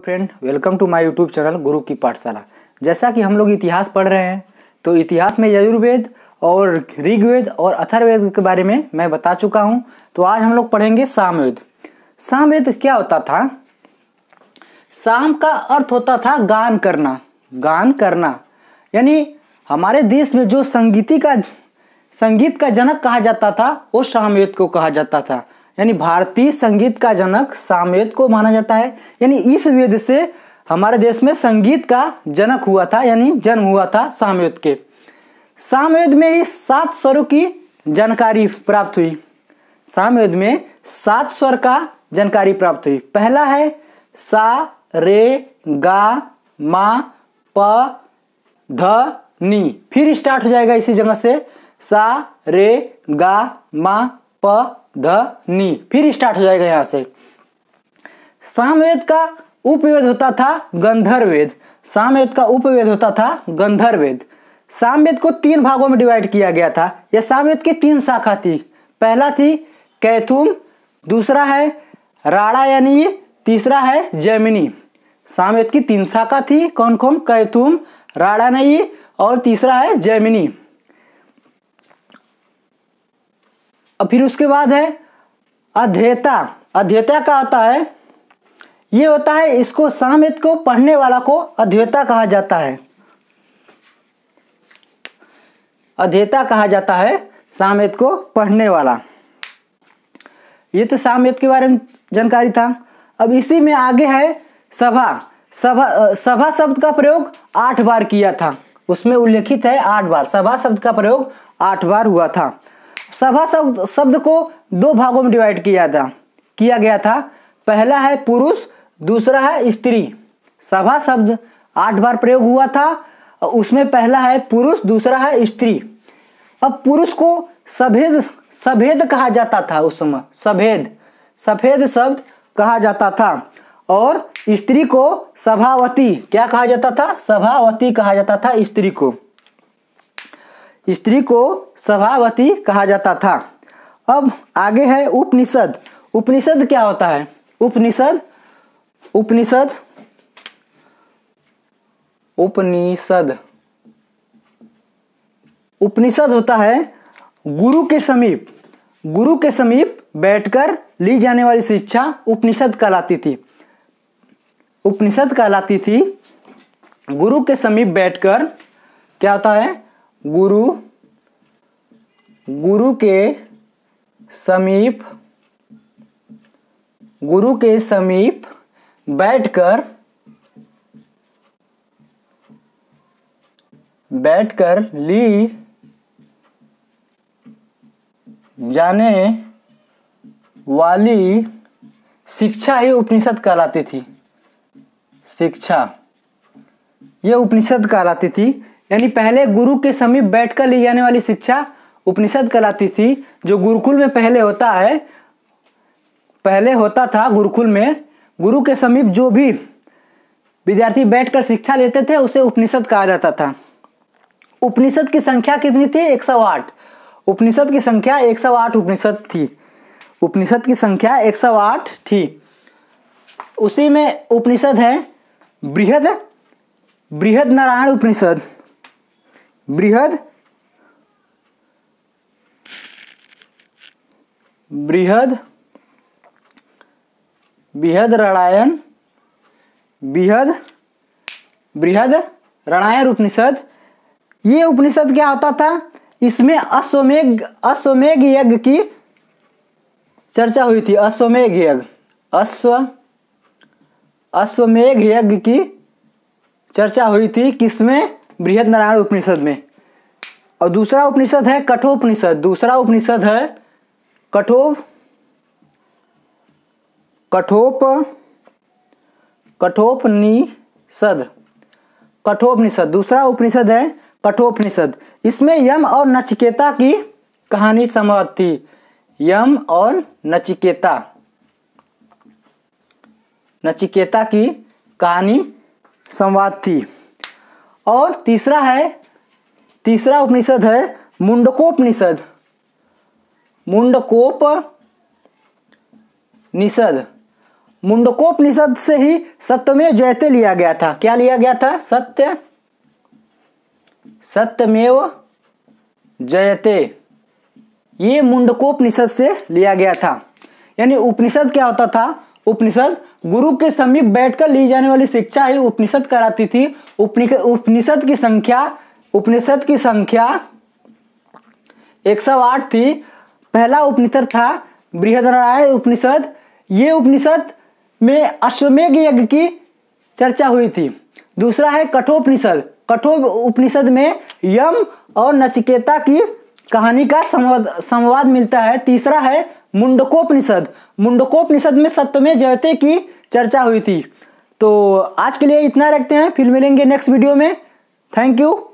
Friend, welcome to my YouTube channel Guru की पाठशाला। जैसा कि हम लोग इतिहास पढ़ रहे हैं, तो इतिहास में यजुर्वेद और ऋग्वेद और अथर्ववेद के बारे में मैं बता चुका हूं। तो आज हम लोग पढ़ेंगे सामवेद। सामवेद क्या होता था? साम का अर्थ होता था गान करना। गान करना यानी हमारे देश में जो संगीत का जनक कहा जाता था, वो सामवेद को कहा जाता था। यानी भारतीय संगीत का जनक सामवेद को माना जाता है। यानी इस वेद से हमारे देश में संगीत का जनक हुआ था, यानी जन्म हुआ था सामवेद के। सामवेद में ही 7 स्वरों की जानकारी प्राप्त हुई। सामवेद में 7 स्वर का जानकारी प्राप्त हुई। पहला है सा, रे, गा, मा, प, ध, नी। फिर स्टार्ट हो जाएगा इसी जगह से सा, रे, गा, मा, प, ध, नी। फिर स्टार्ट हो जाएगा यहां से। सामवेद का उपवेद होता था गंधर्ववेद। सामवेद का उपवेद होता था गंधर्ववेद। सामवेद को 3 भागों में डिवाइड किया गया था। यह सामवेद की 3 शाखा थी। पहला थी कैथुम, दूसरा है राणायनी, तीसरा है जैमिनी। सामवेद की 3 शाखा थी। कौन कौन? कैथुम, राणायनी और तीसरा है जैमिनी। और फिर उसके बाद है अध्येता। अध्येता क्या होता है? ये होता है, इसको सामवेद को पढ़ने वाला को अध्येता कहा जाता है। अध्येता कहा जाता है सामवेद को पढ़ने वाला। ये तो सामवेद के बारे में जानकारी था। अब इसी में आगे है सभा। सभा शब्द का प्रयोग 8 बार किया था। उसमें उल्लेखित है 8 बार। सभा शब्द का प्रयोग 8 बार हुआ था। सभा शब्द को 2 भागों में डिवाइड किया गया था। पहला है पुरुष, दूसरा है स्त्री। सभा शब्द 8 बार प्रयोग हुआ था। उसमें पहला है पुरुष, दूसरा है स्त्री। अब पुरुष को सभेद कहा जाता था। उस समय सफेद शब्द कहा जाता था। और स्त्री को सभावती क्या कहा जाता था? सभावती कहा जाता था। स्त्री को सभावती कहा जाता था। अब आगे है उपनिषद। उपनिषद क्या होता है? उपनिषद होता है गुरु के समीप बैठकर ली जाने वाली शिक्षा उपनिषद कहलाती थी। गुरु के समीप बैठकर क्या होता है? गुरु के समीप बैठकर ली जाने वाली शिक्षा ही उपनिषद कहलाती थी। ये उपनिषद कहलाती थी। यानी पहले गुरु के समीप बैठकर ली जाने वाली शिक्षा उपनिषद कहलाती थी। जो गुरुकुल में पहले होता था गुरुकुल में, गुरु के समीप जो भी विद्यार्थी बैठकर शिक्षा लेते थे, उसे उपनिषद कहा जाता था। उपनिषद की संख्या कितनी थी? 108। उपनिषद की संख्या 108 उपनिषद की संख्या 108 थी। उसी में उपनिषद है बृहद नारायण उपनिषद। बृहद रामायण उपनिषद। ये उपनिषद क्या होता था? इसमें अश्वमेध यज्ञ की चर्चा हुई थी। अश्वमेध यज्ञ की चर्चा हुई थी। किसमें? बृहद नारायण उपनिषद में। और दूसरा उपनिषद है कठोपनिषद। कठोपनिषद दूसरा उपनिषद है कठोपनिषद। इसमें यम और नचिकेता की कहानी समाप्त थी। यम और नचिकेता की कहानी संवाद थी। और तीसरा उपनिषद है मुंडकोपनिषद। मुंडकोपनिषद मुंडकोपनिषद से ही सत्यमेव जयते लिया गया था। क्या लिया गया था? सत्यमेव जयते, ये मुंडकोपनिषद से लिया गया था। यानी उपनिषद क्या होता था? उपनिषद गुरु के समीप बैठकर ली जाने वाली शिक्षा ही उपनिषद कराती थी। उपनिषद की संख्या 108 थी। पहला उपनिषद था बृहदारण्यक उपनिषद। ये उपनिषद में अश्वमेध यज्ञ की चर्चा हुई थी। दूसरा है कठोपनिषद। कठोपनिषद में यम और नचिकेता की कहानी का संवाद मिलता है। तीसरा है मुंडकोपनिषद। मुंडकोपनिषद में सत्यमेव जयते की चर्चा हुई थी। तो आज के लिए इतना रखते हैं, फिर मिलेंगे नेक्स्ट वीडियो में। Thank you.